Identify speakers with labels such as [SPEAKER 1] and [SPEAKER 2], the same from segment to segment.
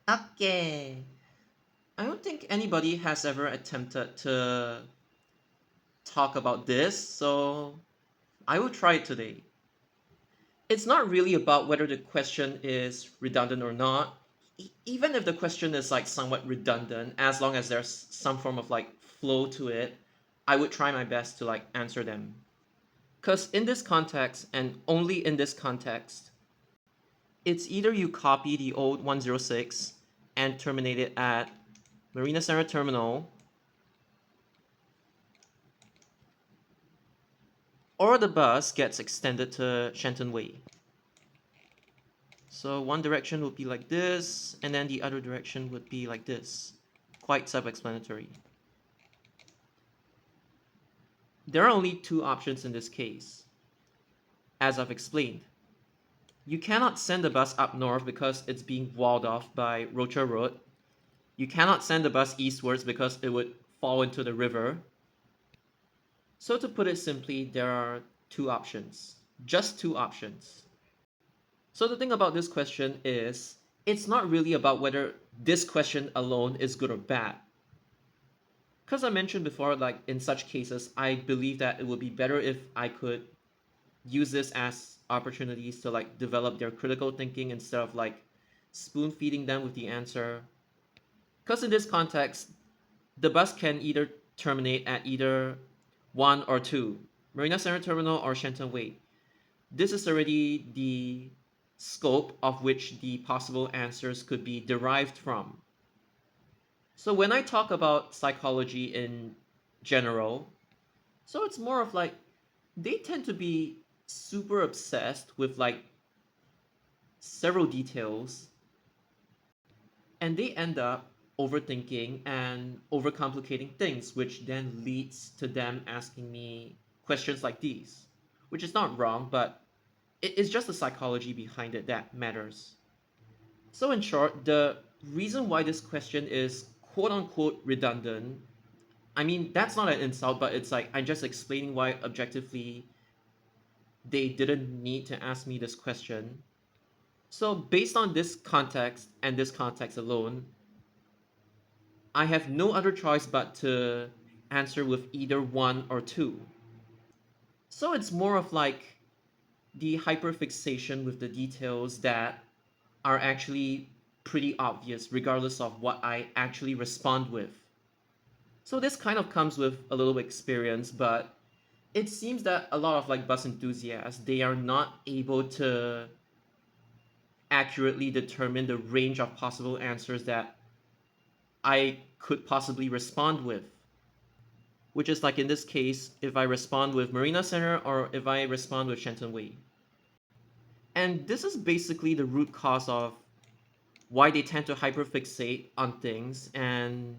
[SPEAKER 1] Okay. I don't think anybody has ever attempted to talk about this, so I will try it today. It's not really about whether the question is redundant or not. Even if the question is like somewhat redundant, as long as there's some form of like flow to it, I would try my best to like answer them. Because in this context, and only in this context, it's either you copy the old 106 and terminate it at Marina Center Terminal, or the bus gets extended to Shenton Way. So one direction would be like this, and then the other direction would be like this. Quite self-explanatory. There are only two options in this case, as I've explained. You cannot send the bus up north because it's being walled off by Rocha Road. You cannot send the bus eastwards because it would fall into the river. So to put it simply, there are two options. Just two options. So the thing about this question is, it's not really about whether this question alone is good or bad. Because I mentioned before, like in such cases, I believe that it would be better if I could use this as opportunities to like develop their critical thinking instead of like spoon feeding them with the answer. Because in this context, the bus can either terminate at either one or two, Marina Center Terminal or Shenton Way. This is already the scope of which the possible answers could be derived from. So when I talk about psychology in general, so it's more of like they tend to be super obsessed with like several details, and they end up overthinking and overcomplicating things, which then leads to them asking me questions like these, which is not wrong, but it's just the psychology behind it that matters. So, in short, the reason why this question is quote unquote redundant, I mean, that's not an insult, but it's like I'm just explaining why objectively they didn't need to ask me this question. So, based on this context and this context alone, I have no other choice but to answer with either one or two. So, it's more of like the hyperfixation with the details that are actually pretty obvious, regardless of what I actually respond with. So, this kind of comes with a little experience, but it seems that a lot of like bus enthusiasts, they are not able to accurately determine the range of possible answers that I could possibly respond with. Which is like in this case, if I respond with Marina Center or if I respond with Shenton Way. And this is basically the root cause of why they tend to hyperfixate on things and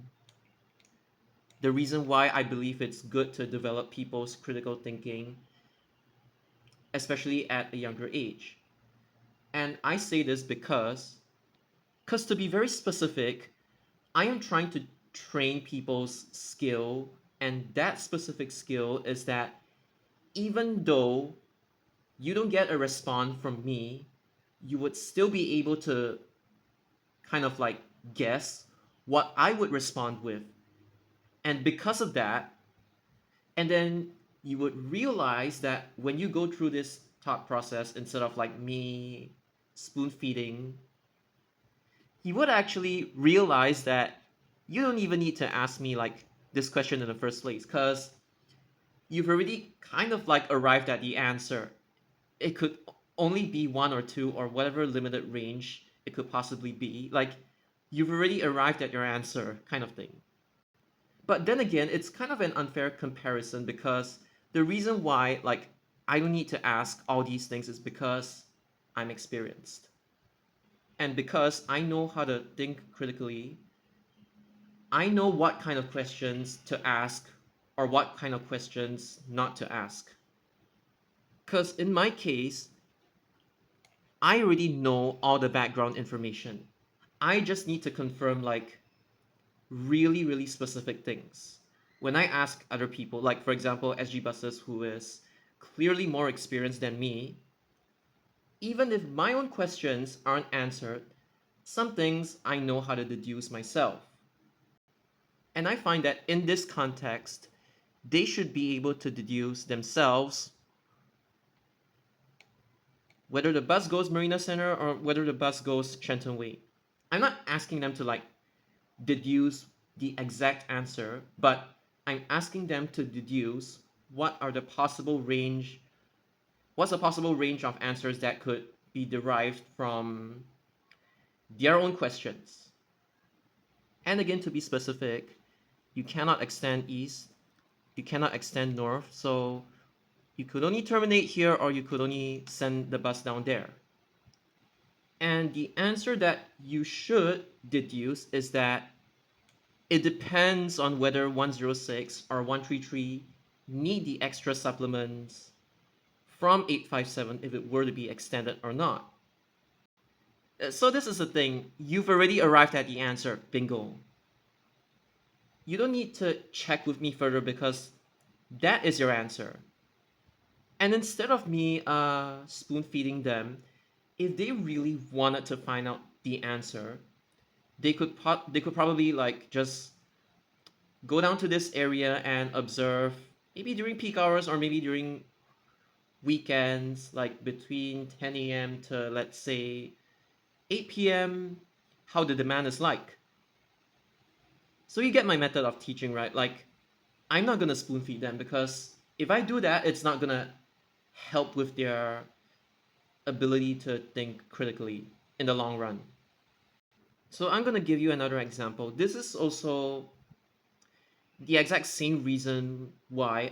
[SPEAKER 1] the reason why I believe it's good to develop people's critical thinking, especially at a younger age. And I say this because to be very specific, I am trying to train people's skill, and that specific skill is that even though you don't get a response from me, you would still be able to kind of like guess what I would respond with. And because of that, and then you would realize that when you go through this thought process, instead of like me spoon feeding, you would actually realize that you don't even need to ask me like this question in the first place because you've already kind of like arrived at the answer. It could only be one or two or whatever limited range it could possibly be. Like you've already arrived at your answer, kind of thing. But then again, it's kind of an unfair comparison because the reason why like I don't need to ask all these things is because I'm experienced. And because I know how to think critically, I know what kind of questions to ask or what kind of questions not to ask. Because in my case, I already know all the background information. I just need to confirm like really, really specific things. When I ask other people, like for example, SG Buses, who is clearly more experienced than me, even if my own questions aren't answered, Some things I know how to deduce myself. And I find that in this context, they should be able to deduce themselves whether the bus goes Marina Center or whether the bus goes Shenton Way. I'm not asking them to like deduce the exact answer, but I'm asking them to deduce what are the possible range what's the possible range of answers that could be derived from their own questions. And again, to be specific, you cannot extend east, you cannot extend north, so you could only terminate here or you could only send the bus down there. And the answer that you should deduce is that it depends on whether 106 or 133 need the extra supplements from 857 if it were to be extended or not. So this is the thing, you've already arrived at the answer, bingo. You don't need to check with me further because that is your answer. And instead of me spoon feeding them, if they really wanted to find out the answer, they could probably like just go down to this area and observe maybe during peak hours or maybe during weekends, like between 10 a.m. to let's say 8 p.m., how the demand is like. So you get my method of teaching, right? Like, I'm not gonna spoon feed them because if I do that, it's not gonna help with their ability to think critically in the long run. So I'm gonna give you another example. This is also the exact same reason why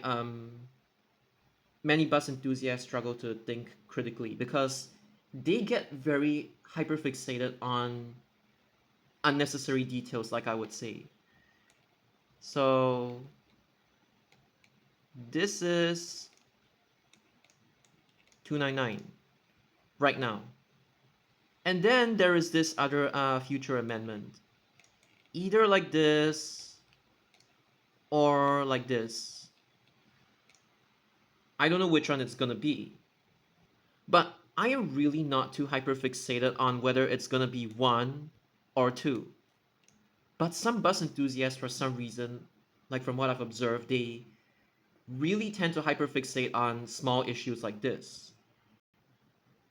[SPEAKER 1] many bus enthusiasts struggle to think critically because they get very hyperfixated on unnecessary details, like I would say. So this is 299 right now. And then there is this other future amendment. Either like this or like this. I don't know which one it's gonna be. But I am really not too hyperfixated on whether it's gonna be one or two. But some bus enthusiasts, for some reason, like from what I've observed, they really tend to hyperfixate on small issues like this.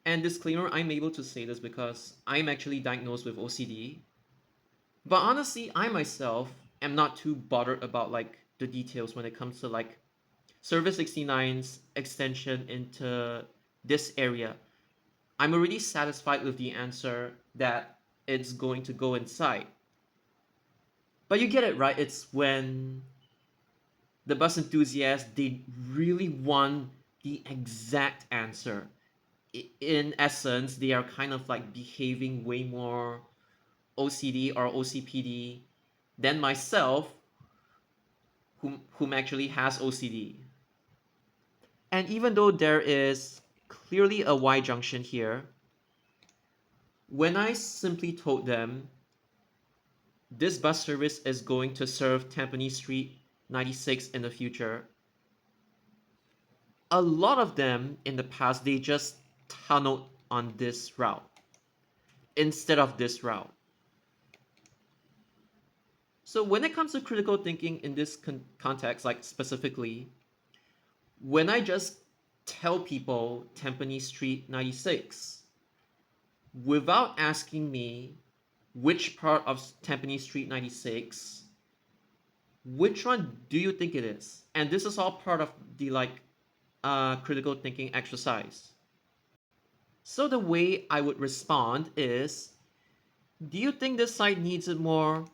[SPEAKER 1] And disclaimer, I'm able to say this because I'm actually diagnosed with OCD. But honestly, I myself am not too bothered about like the details when it comes to like Service 69's extension into this area. I'm already satisfied with the answer that it's going to go inside. But you get it, right? It's when the bus enthusiasts, they really want the exact answer. In essence, they are kind of like behaving way more OCD or OCPD than myself, whom actually has OCD. And even though there is clearly a Y junction here, when I simply told them this bus service is going to serve Tampines Street 96 in the future, a lot of them in the past, they just tunneled on this route instead of this route. So when it comes to critical thinking in this context, like specifically, when I just tell people Tampines Street 96, without asking me which part of Tampines Street 96, which one do you think it is? And this is all part of the like critical thinking exercise. So the way I would respond is, do you think this site needs it more?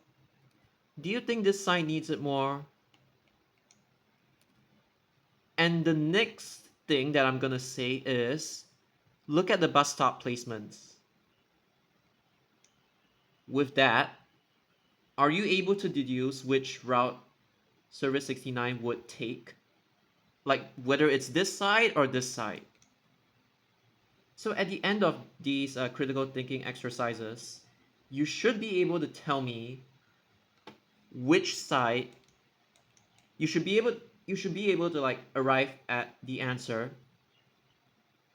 [SPEAKER 1] Do you think this site needs it more? And the next thing that I'm gonna say is, look at the bus stop placements. With that, are you able to deduce which route Service 69 would take? Like whether it's this side or this side? So at the end of these critical thinking exercises, you should be able to tell me which side you should be able to like arrive at the answer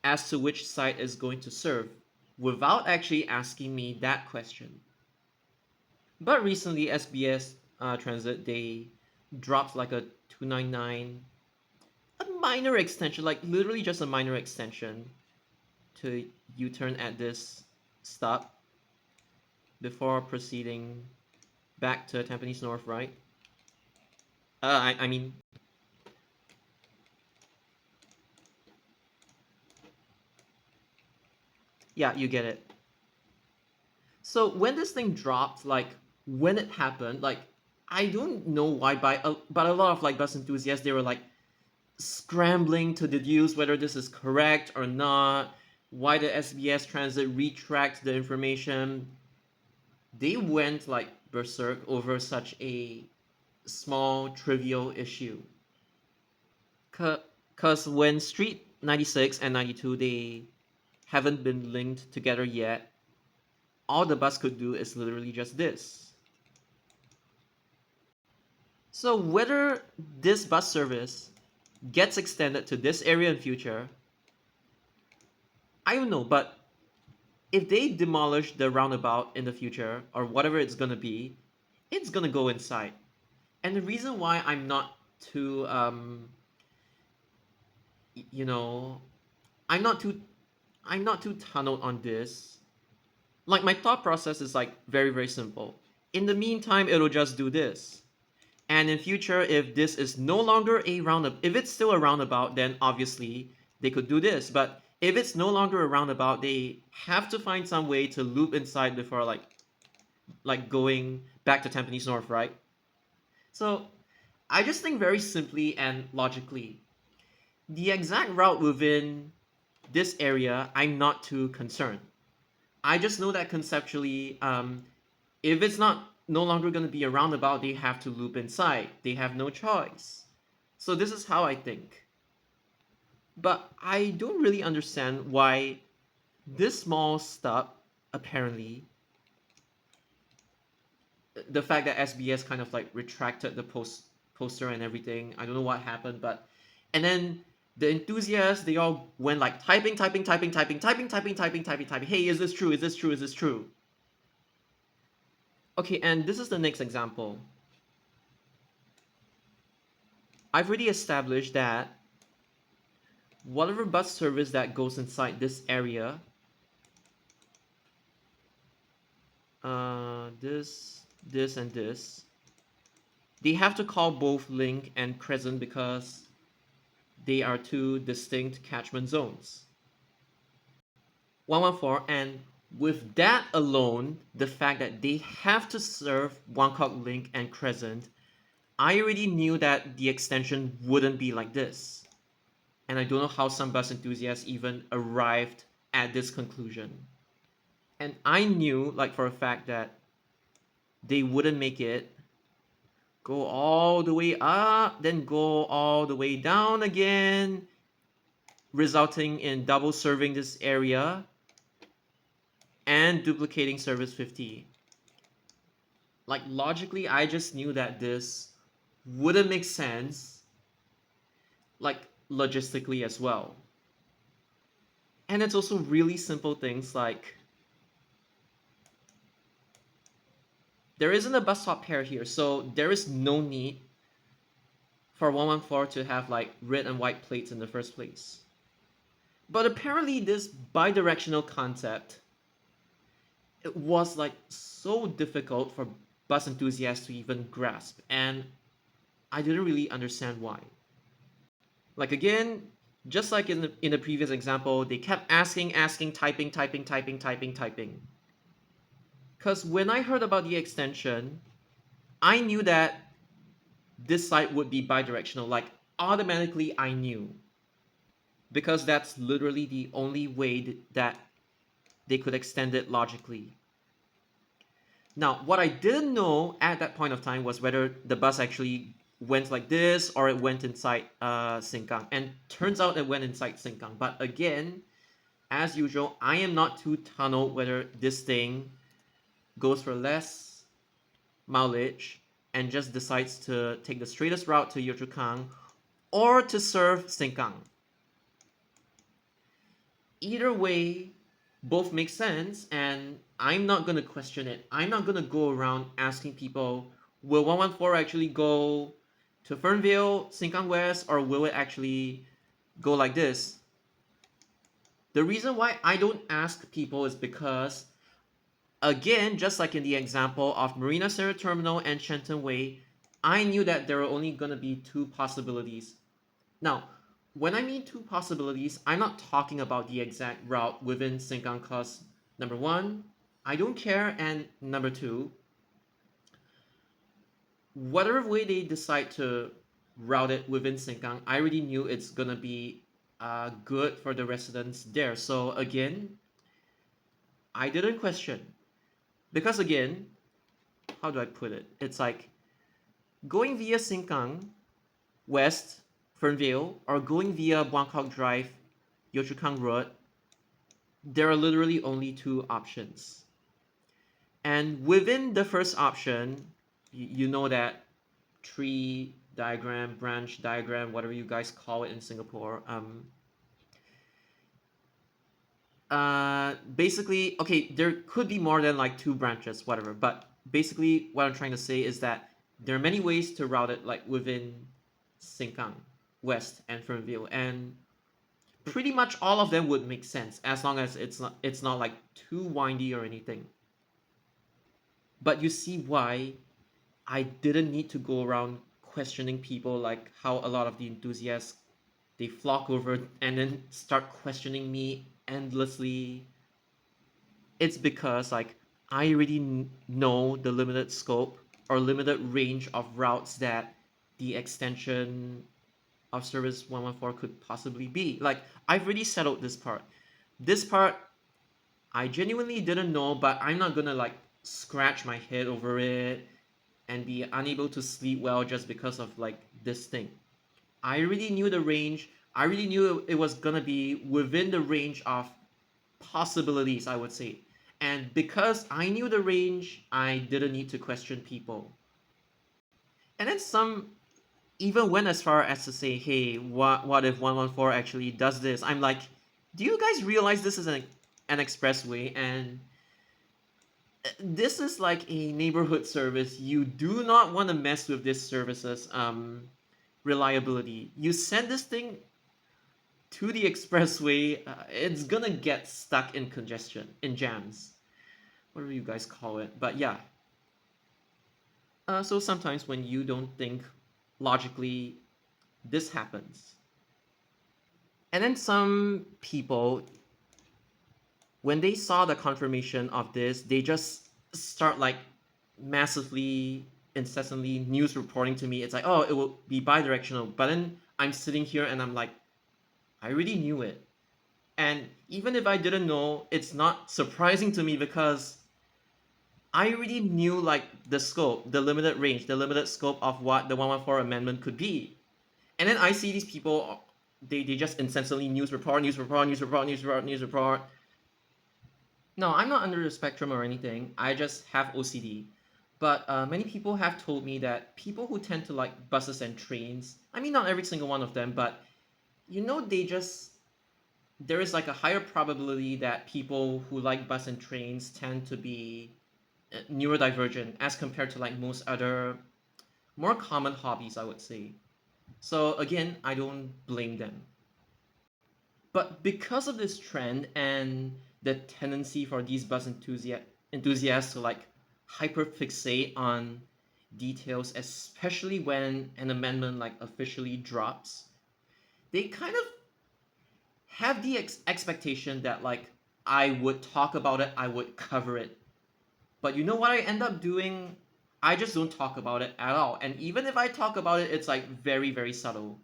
[SPEAKER 1] as to which side is going to serve without actually asking me that question. But recently, SBS Transit, they dropped like a 299, a minor extension, like literally just a minor extension to U-turn at this stop before proceeding back to Tampines North, right? I mean, yeah, you get it. So when this thing dropped, like when it happened, like I don't know why, but a lot of like bus enthusiasts, they were like scrambling to deduce whether this is correct or not. Why the SBS Transit retract the information? They went like berserk over such a small trivial issue. Cause when Street 96 and 92 they haven't been linked together yet, all the bus could do is literally just this. So whether this bus service gets extended to this area in future, I don't know, but if they demolish the roundabout in the future or whatever it's gonna be, it's gonna go inside. And the reason why I'm not too you know, I'm not too I'm not too tunneled on this. Like my thought process is like very simple. In the meantime, it'll just do this. And in future, if this is no longer a roundabout, if it's still a roundabout, then obviously they could do this. But if it's no longer a roundabout, they have to find some way to loop inside before like going back to Tampines North, right? So I just think very simply and logically, the exact route within this area, I'm not too concerned. I just know that conceptually, if it's not no longer going to be a roundabout, they have to loop inside. They have no choice. So this is how I think. But I don't really understand why this small stop, apparently, the fact that SBS kind of like retracted the poster and everything. I don't know what happened, but and then the enthusiasts, they all went like typing. Hey, is this true? Is this true? Is this true? Okay, and this is the next example. I've already established that whatever bus service that goes inside this area, this, and this, they have to call both Link and Crescent because they are two distinct catchment zones. 114, and with that alone, the fact that they have to serve Wangkok Link and Crescent, I already knew that the extension wouldn't be like this. And I don't know how some bus enthusiasts even arrived at this conclusion. And I knew, like for a fact, that they wouldn't make it go all the way up, then go all the way down again, resulting in double serving this area and duplicating service 50. Like logically, I just knew that this wouldn't make sense, like logistically as well. And it's also really simple things like there isn't a bus stop pair here, so there is no need for 114 to have like red and white plates in the first place. But apparently this bidirectional concept, it was like so difficult for bus enthusiasts to even grasp, and I didn't really understand why. Like again, just like in the previous example, they kept asking, typing. Because when I heard about the extension, I knew that this site would be bidirectional. Like automatically, I knew. Because that's literally the only way that they could extend it logically. Now, what I didn't know at that point of time was whether the bus actually went like this or it went inside Sengkang. And turns out it went inside Sengkang. But again, as usual, I am not too tunneled whether this thing goes for less mileage and just decides to take the straightest route to Yio Chu Kang or to serve Sengkang. Either way, Both make sense, and I'm not gonna question it. I'm not gonna go around asking people, will 114 actually go to Fernvale, Sengkang West, or will it actually go like this? The reason why I don't ask people is because, again, just like in the example of Marina Sarah Terminal and Shenton Way, I knew that there were only gonna be two possibilities. Now, when I mean two possibilities, I'm not talking about the exact route within Sengkang cause number one, I don't care, and number two, whatever way they decide to route it within Sengkang, I already knew it's gonna be good for the residents there. So again, I didn't question. Because again, how do I put it? It's like going via Sengkang West, Fernvale, or going via Buangkok Drive, Yio Chu Kang Road, there are literally only two options. And within the first option, you know that tree diagram, branch diagram, whatever you guys call it in Singapore. Basically, okay, there could be more than like two branches, whatever. But basically, what I'm trying to say is that there are many ways to route it, like within Sengkang West and Fernvale, and pretty much all of them would make sense as long as it's not like too windy or anything. But you see why I didn't need to go around questioning people like how a lot of the enthusiasts they flock over and then start questioning me endlessly. It's because like I already know the limited scope or limited range of routes that the extension of service 114 could possibly be. Like I've already settled this part. This part I genuinely didn't know, but I'm not gonna like scratch my head over it and be unable to sleep well just because of like this thing. I already knew the range. I already knew it was gonna be within the range of possibilities, I would say. And because I knew the range, I didn't need to question people. And then some even went as far as to say, hey, what if 114 actually does this? I'm like, do you guys realize this is an expressway and this is like a neighborhood service. You do not want to mess with this service's reliability. You send this thing to the expressway, it's gonna get stuck in congestion, in jams, whatever you guys call it. But yeah, so sometimes when you don't think logically, this happens. And then some people, when they saw the confirmation of this, they just start like massively, incessantly news reporting to me. It's like, oh, it will be bi-directional. But then I'm sitting here and I'm like, I already knew it. And even if I didn't know, it's not surprising to me because I already knew like the scope, the limited range, the limited scope of what the 114 amendment could be. And then I see these people, they just incessantly news report, news report, news report, news report, news report. No, I'm not under the spectrum or anything. I just have OCD. But many people have told me that people who tend to like buses and trains, I mean, not every single one of them, but they just, there is like a higher probability that people who like bus and trains tend to be neurodivergent as compared to like most other more common hobbies, I would say. So again, I don't blame them. But because of this trend and the tendency for these enthusiasts to like hyperfixate on details, especially when an amendment like officially drops, they kind of have the expectation that like I would talk about it, I would cover it. But you know what I end up doing? I just don't talk about it at all. And even if I talk about it, it's like very, very subtle.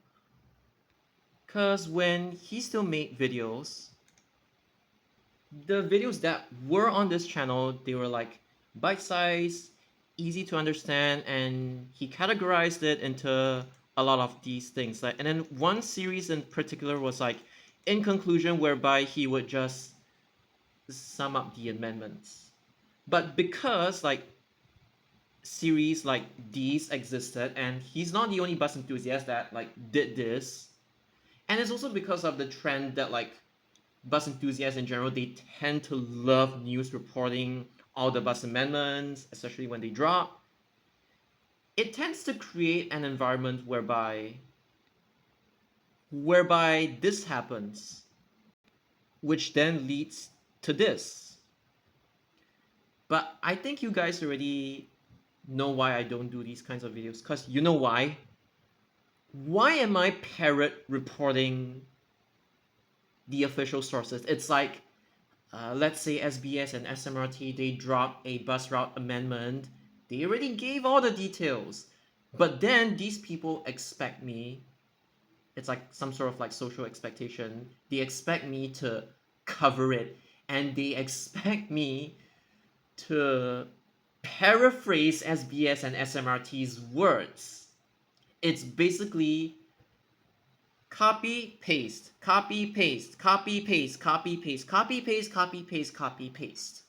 [SPEAKER 1] Because when he still made videos, the videos that were on this channel, they were like bite size, easy to understand, and he categorized it into a lot of these things. Like, and then one series in particular was like in conclusion, whereby he would just sum up the amendments. But because like series like these existed, and he's not the only bus enthusiast that like did this, and it's also because of the trend that like bus enthusiasts in general, they tend to love news reporting all the bus amendments, especially when they drop. It tends to create an environment whereby this happens, which then leads to this. But I think you guys already know why I don't do these kinds of videos, because you know why? Why am I parrot reporting the official sources? It's like, let's say SBS and SMRT, they drop a bus route amendment. They already gave all the details. But then these people expect me, it's like some sort of like social expectation. They expect me to cover it. And they expect me to paraphrase SBS and SMRT's words. It's basically copy, paste, copy, paste, copy, paste, copy, paste, copy, paste, copy, paste, copy, paste.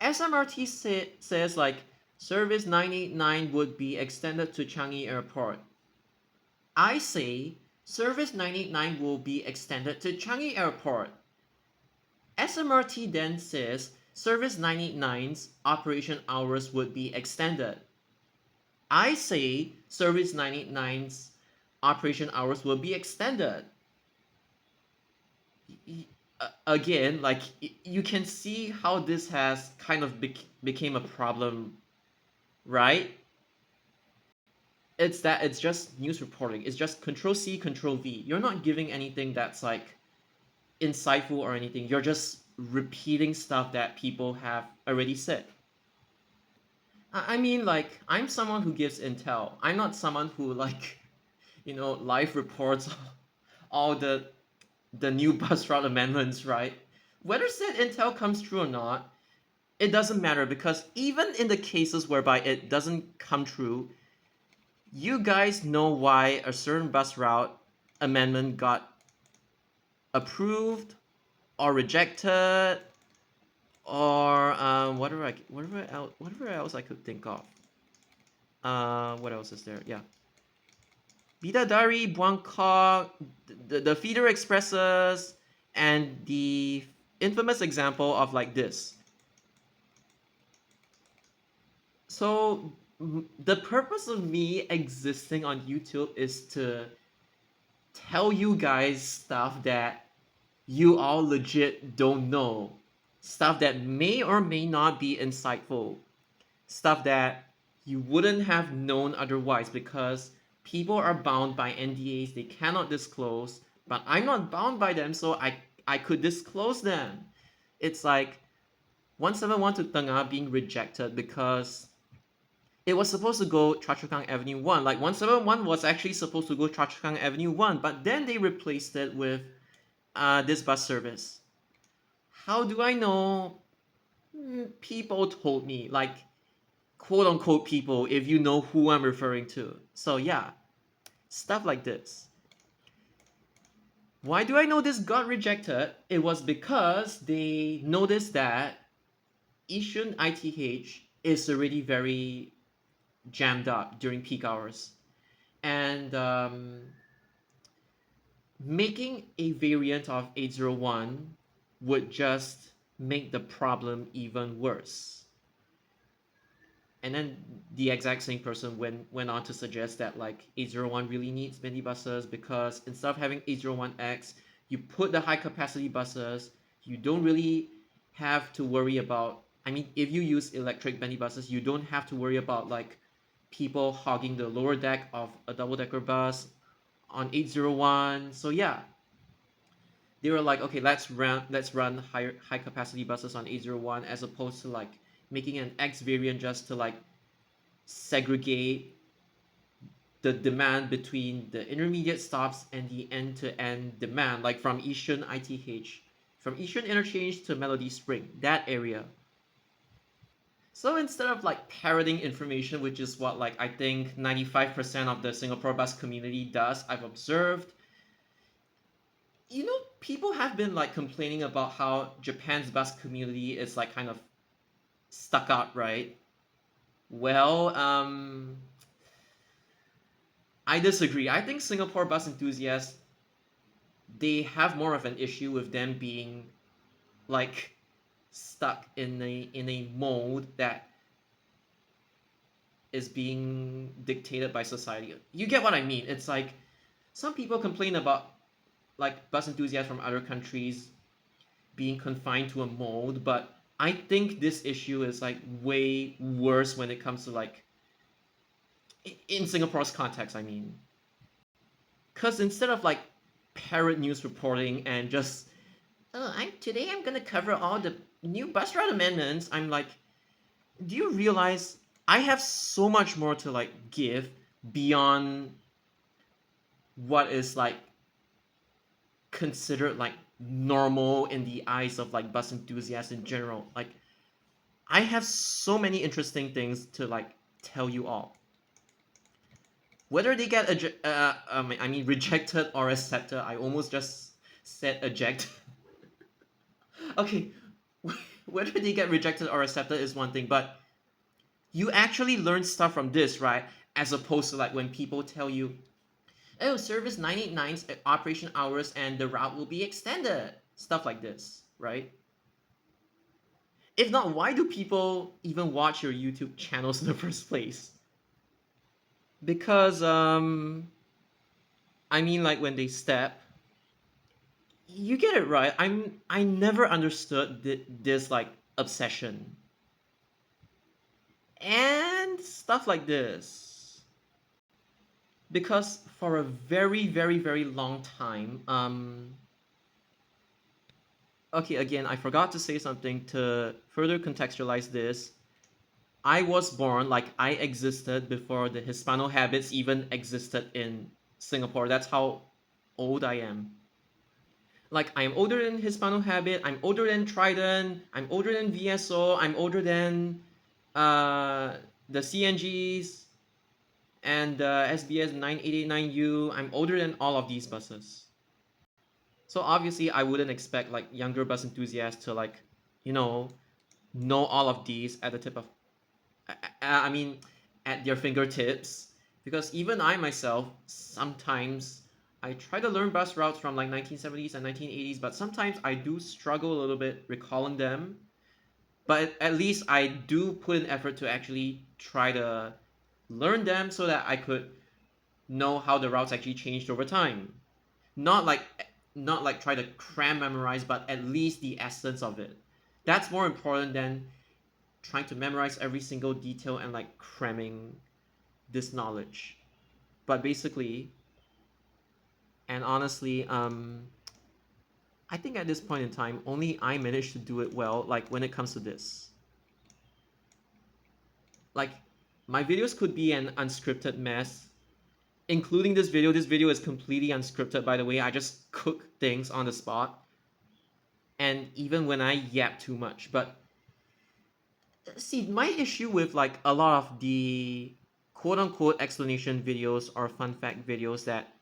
[SPEAKER 1] SMRT says like service 989 would be extended to Changi Airport. I say service 989 will be extended to Changi Airport. SMRT then says service 989's operation hours would be extended. I say service 989's operation hours will be extended. Again, like you can see how this has kind of became a problem, right? It's just news reporting. It's just control C, control V. You're not giving anything that's like insightful or anything. You're just repeating stuff that people have already said. I mean, like, I'm someone who gives intel. I'm not someone who like, live reports all the new bus route amendments, right? Whether said intel comes true or not, it doesn't matter, because even in the cases whereby it doesn't come true, you guys know why a certain bus route amendment got approved or rejected, or whatever else I could think of. What else is there? Yeah. Bidadari, Buangkok, the feeder expresses, and the infamous example of like this. So the purpose of me existing on YouTube is to tell you guys stuff that you all legit don't know. Stuff that may or may not be insightful. Stuff that you wouldn't have known otherwise, because people are bound by NDAs they cannot disclose, but I'm not bound by them, so I could disclose them. It's like 171 to Tengah being rejected because it was supposed to go Choa Chu Kang Avenue 1. Like 171 was actually supposed to go Choa Chu Kang Avenue 1, but then they replaced it with this bus service. How do I know? People told me, like, quote unquote people, if you know who I'm referring to. So yeah, stuff like this. Why do I know this got rejected? It was because they noticed that Yishun ITH is already very jammed up during peak hours. And making a variant of 801 would just make the problem even worse. And then the exact same person went on to suggest that like 801 really needs minibuses, because instead of having 801X, you put the high capacity buses. You don't really have to worry about, I mean, if you use electric minibuses, you don't have to worry about like people hogging the lower deck of a double-decker bus on 801. So yeah, they were like, okay, let's run high capacity buses on 801, as opposed to like making an X variant just to like segregate the demand between the intermediate stops and the end-to-end demand, like from Yishun ITH, from Yishun interchange to Melody Spring, that area. So instead of like parroting information, which is what like I think 95% of the Singapore bus community does, I've observed, people have been like complaining about how Japan's bus community is like kind of stuck up, right? Well, I disagree. I think Singapore bus enthusiasts they have more of an issue with them being like stuck in a mold that is being dictated by society. You get what I mean? It's like some people complain about like bus enthusiasts from other countries being confined to a mold, but I think this issue is like way worse when it comes to like in Singapore's context, I mean. Because instead of like parrot news reporting and just I'm gonna cover all the new bus route amendments, I'm like, do you realize I have so much more to like give beyond what is like considered like normal in the eyes of like bus enthusiasts in general. Like I have so many interesting things to like tell you all. Whether they get I mean rejected or accepted, I almost just said eject. Okay, whether they get rejected or accepted is one thing, but you actually learn stuff from this, right? As opposed to like when people tell you, oh, service 989's operation hours and the route will be extended. Stuff like this, right? If not, why do people even watch your YouTube channels in the first place? Because I mean like when they step, you get it right. I never understood this like obsession and stuff like this. Because for a very very very long time okay, again, I forgot to say something to further contextualize this. I was born, like I existed before the Hispano habits even existed in Singapore. That's how old I am. Like I am older than Hispano habit, I'm older than Trident, I'm older than VSO, I'm older than uh, the CNGs and the SBS 9889U. I'm older than all of these buses. So obviously I wouldn't expect like younger bus enthusiasts to like, you know all of these at the tip of I mean at their fingertips, because even I myself sometimes I try to learn bus routes from like 1970s and 1980s, but sometimes I do struggle a little bit recalling them. But at least I do put an effort to actually try to learn them so that I could know how the routes actually changed over time. Not like not like try to cram memorize, but at least the essence of it. That's more important than trying to memorize every single detail and like cramming this knowledge. But basically, and honestly, I think at this point in time, only I managed to do it well. Like when it comes to this, like my videos could be an unscripted mess, including this video. This video is completely unscripted, by the way. I just cook things on the spot, and even when I yap too much. But see, my issue with like a lot of the quote unquote explanation videos or fun fact videos that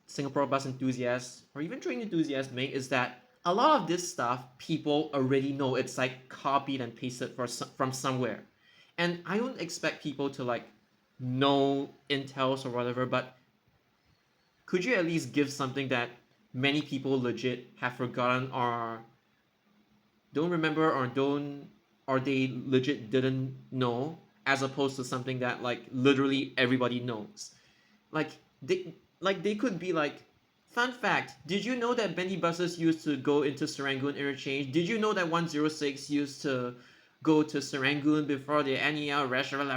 [SPEAKER 1] Singapore bus enthusiasts or even train enthusiasts make is that a lot of this stuff people already know. It's like copied and pasted from somewhere. And I don't expect people to like know intels or whatever, but could you at least give something that many people legit have forgotten or don't remember or don't or they legit didn't know, as opposed to something that like literally everybody knows? Like they could be like, fun fact, did you know that Bendy buses used to go into Serangoon interchange? Did you know that 106 used to go to Serangoon before the NEL restaurant?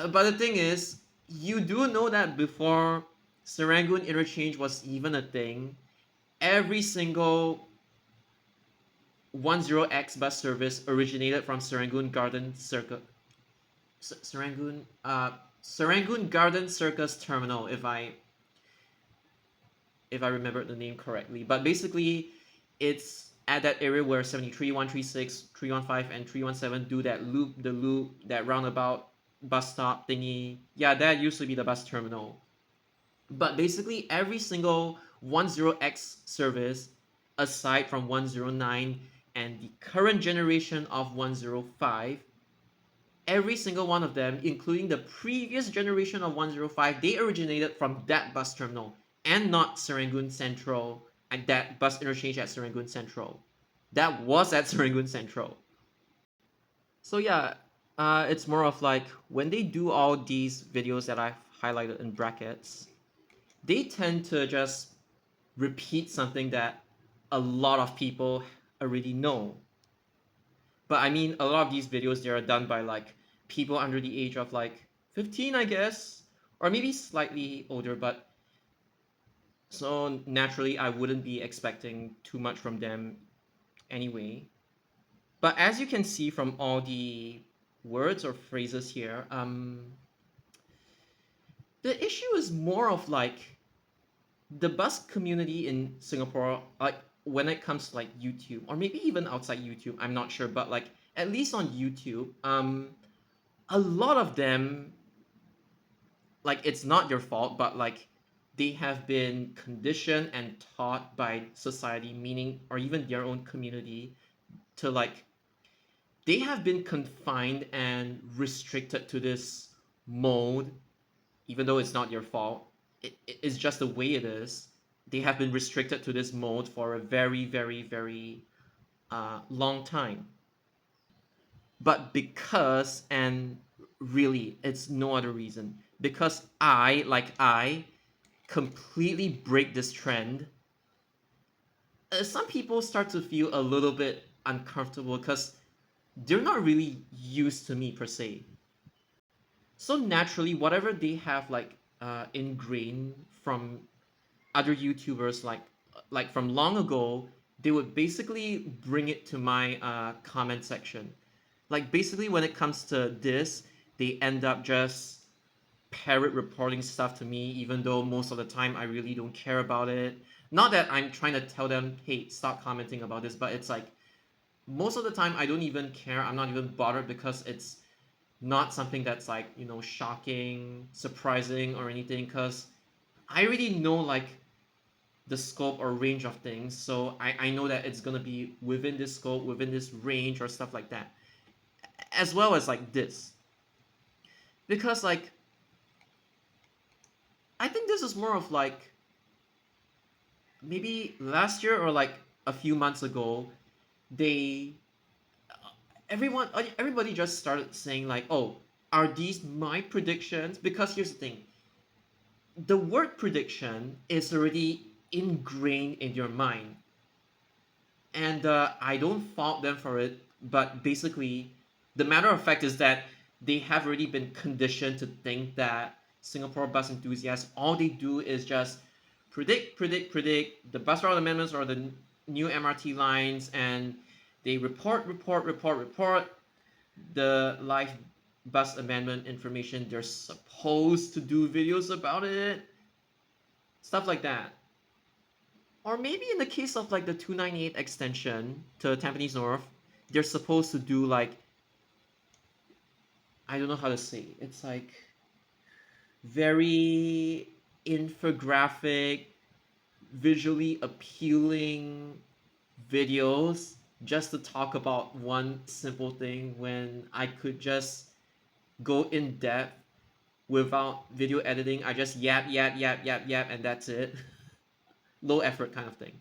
[SPEAKER 1] But the thing is, you do know that before Serangoon interchange was even a thing, every single 10X bus service originated from Serangoon Garden Circus. Serangoon Garden Circus Terminal, if I remember the name correctly. But basically, it's at that area where 73, 136, 315, and 317 do that loop, that roundabout bus stop thingy. Yeah, that used to be the bus terminal. But basically, every single 10X service, aside from 109 and the current generation of 105, every single one of them, including the previous generation of 105, they originated from that bus terminal. and not Serangoon Central, and that bus interchange at Serangoon Central. That was at Serangoon Central. So yeah, it's more of like when they do all these videos that I've highlighted in brackets, they tend to just repeat something that a lot of people already know. But I mean, a lot of these videos, they are done by like people under the age of like 15, I guess, or maybe slightly older. But so naturally, I wouldn't be expecting too much from them anyway. But as you can see from all the words or phrases here, the issue is more of like the bus community in Singapore, like when it comes to like YouTube or maybe even outside YouTube, I'm not sure, but like at least on YouTube, a lot of them, like it's not your fault, but like they have been conditioned and taught by society, meaning or even their own community, to like they have been confined and restricted to this mode, even though it's not your fault. It's just the way it is. They have been restricted to this mode for a very, very, very long time. But because, and really, it's no other reason, because I completely break this trend, some people start to feel a little bit uncomfortable because they're not really used to me per se. So naturally, whatever they have like ingrained from other YouTubers, like from long ago, they would basically bring it to my comment section. Like basically, when it comes to this, they end up just parrot reporting stuff to me, even though most of the time I really don't care about it. Not that I'm trying to tell them, hey, stop commenting about this, but it's like most of the time I don't even care. I'm not even bothered because it's not something that's like, shocking, surprising, or anything, because I already know like the scope or range of things. So I know that it's gonna be within this scope, within this range, or stuff like that. As well as like this. Because like I think this is more of like maybe last year or like a few months ago, they everybody just started saying like, oh, are these my predictions? Because here's the thing, the word prediction is already ingrained in your mind, and I don't fault them for it. But basically, the matter of fact is that they have already been conditioned to think that Singapore bus enthusiasts, all they do is just predict the bus route amendments or the new MRT lines, and they report the live bus amendment information. They're supposed to do videos about it, stuff like that. Or maybe in the case of like the 298 extension to Tampines North, they're supposed to do like, I don't know how to say. It's like very infographic, visually appealing videos just to talk about one simple thing when I could just go in depth without video editing. I just yap, and that's it. Low effort kind of thing.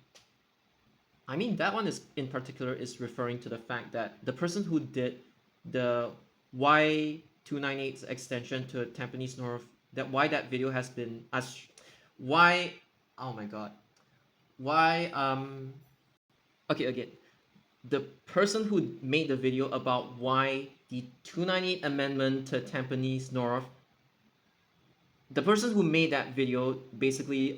[SPEAKER 1] I mean, that one is in particular is referring to the fact that the person who did the Y298 extension to Tampines North, that why that video has been as why, oh my god, why okay, again, the person who made the video about why the 298 amendment to Tampines North, the person who made that video basically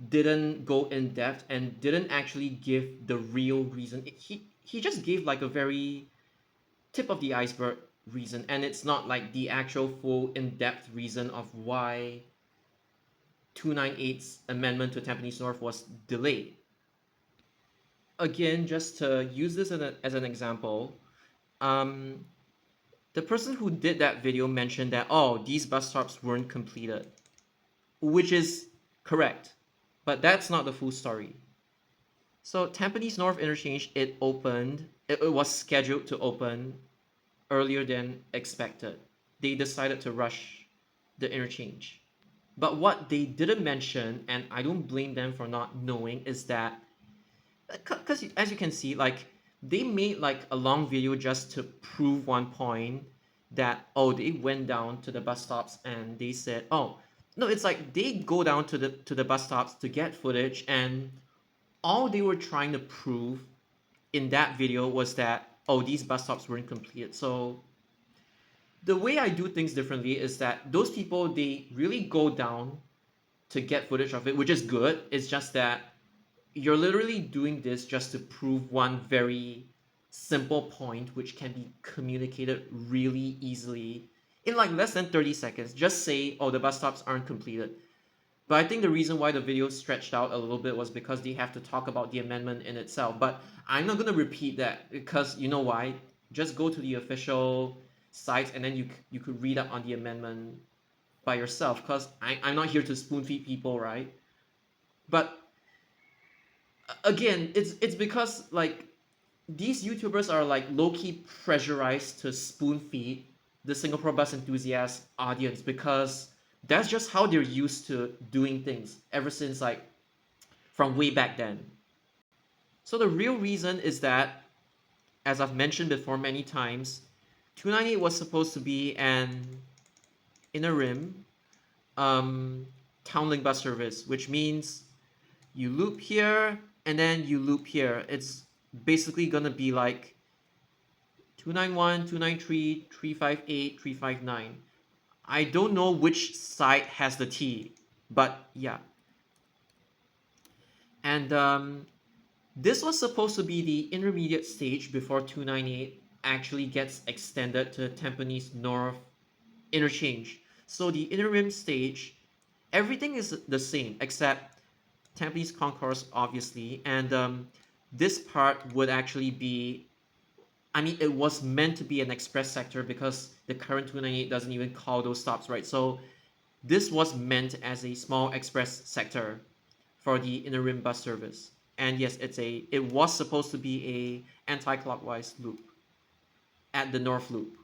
[SPEAKER 1] didn't go in depth and didn't actually give the real reason. He just gave like a very tip of the iceberg reason, and it's not like the actual full in-depth reason of why 298's amendment to Tampines North was delayed. Again, just to use this as an example, um, the person who did that video mentioned that, oh, these bus stops weren't completed, which is correct, but that's not the full story. So Tampines North interchange, it was scheduled to open earlier than expected. They decided to rush the interchange. But what they didn't mention, and I don't blame them for not knowing, is that because as you can see, like they made like a long video just to prove one point that oh they went down to the bus stops and they said oh no, it's like they go down to the bus stops to get footage, and all they were trying to prove in that video was that oh these bus stops weren't completed. So the way I do things differently is that those people, they really go down to get footage of it, which is good. It's just that you're literally doing this just to prove one very simple point which can be communicated really easily in like less than 30 seconds. Just say oh the bus stops aren't completed. But I think the reason why the video stretched out a little bit was because they have to talk about the amendment in itself. But I'm not going to repeat that because you know why? Just go to the official site and then you could read up on the amendment by yourself, because I'm not here to spoon feed people, right? But again, it's because like these YouTubers are like low-key pressurized to spoon feed the Singapore bus enthusiast audience because that's just how they're used to doing things ever since like from way back then. So the real reason is that, as I've mentioned before many times, 298 was supposed to be an inner rim townlink bus service, which means you loop here and then you loop here. It's basically gonna be like 291, 293, 358, 359. I don't know which side has the T, but yeah. And this was supposed to be the intermediate stage before 298 actually gets extended to Tampines North interchange. So the interim stage, everything is the same except Tampines Concourse, obviously, and this part would actually be. I mean, it was meant to be an express sector because the current 298 doesn't even call those stops, right? So this was meant as a small express sector for the inner rim bus service. And yes, it was supposed to be a anti-clockwise loop at the north loop.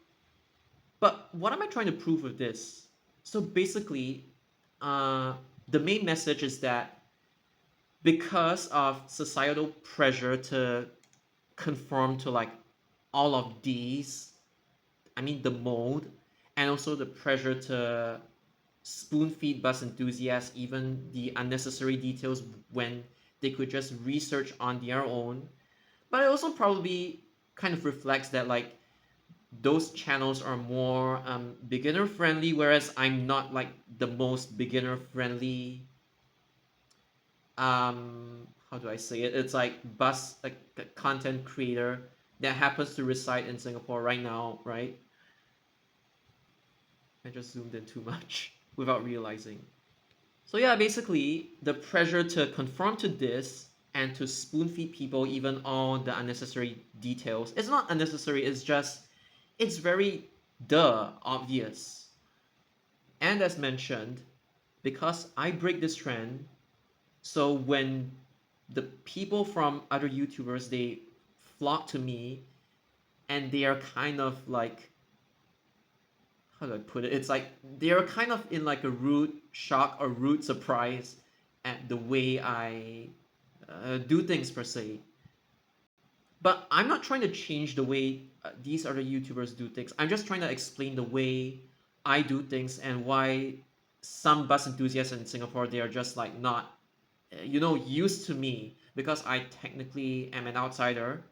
[SPEAKER 1] But what am I trying to prove with this? So basically, uh, the main message is that because of societal pressure to conform to like all of these, I mean the mold, and also the pressure to spoon feed bus enthusiasts even the unnecessary details when they could just research on their own. But it also probably kind of reflects that like those channels are more beginner friendly, whereas I'm not like the most beginner friendly. How do I say it? It's like bus like a content creator that happens to reside in Singapore right now, right? I just zoomed in too much without realizing. So yeah, basically the pressure to conform to this and to spoon feed people even all the unnecessary details. It's not unnecessary, it's just it's very obvious. And as mentioned, because I break this trend, so when the people from other YouTubers, they flock to me and they are kind of like, how do I put it? It's like they're kind of in like a rude shock or rude surprise at the way I do things per se. But I'm not trying to change the way these other YouTubers do things. I'm just trying to explain the way I do things and why some bus enthusiasts in Singapore, they are just like not, used to me because I technically am an outsider.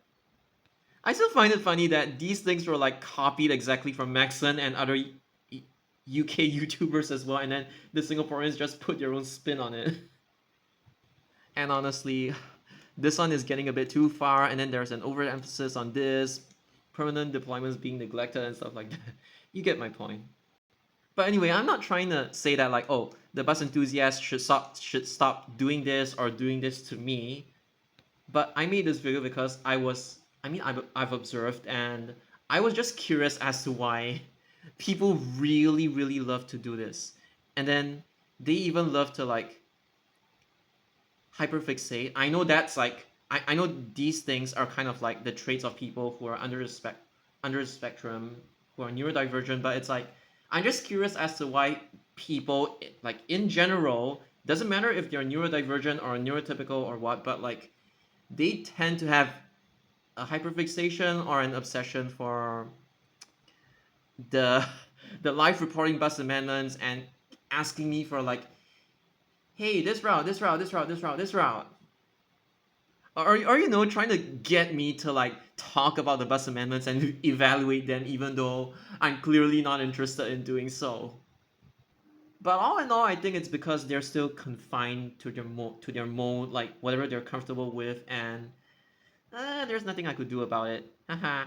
[SPEAKER 1] I still find it funny that these things were like copied exactly from Maxon and other UK YouTubers as well, and then the Singaporeans just put their own spin on it. And honestly, this one is getting a bit too far, and then there's an overemphasis on this, permanent deployments being neglected and stuff like that. You get my point. But anyway, I'm not trying to say that like, oh, the bus enthusiasts should stop doing this or doing this to me. But I made this video because I've observed and I was just curious as to why people really, really love to do this. And then they even love to like hyperfixate. I know that's like I know these things are kind of like the traits of people who are under the spectrum, who are neurodivergent, but it's like I'm just curious as to why people, like in general, doesn't matter if they're neurodivergent or neurotypical or what, but like they tend to have a hyperfixation or an obsession for the the live reporting bus amendments and asking me for like, hey, this route, this route, this route, this route, this route. Or trying to get me to like talk about the bus amendments and evaluate them, even though I'm clearly not interested in doing so. But all in all, I think it's because they're still confined to their mode, like whatever they're comfortable with, and there's nothing I could do about it. Haha.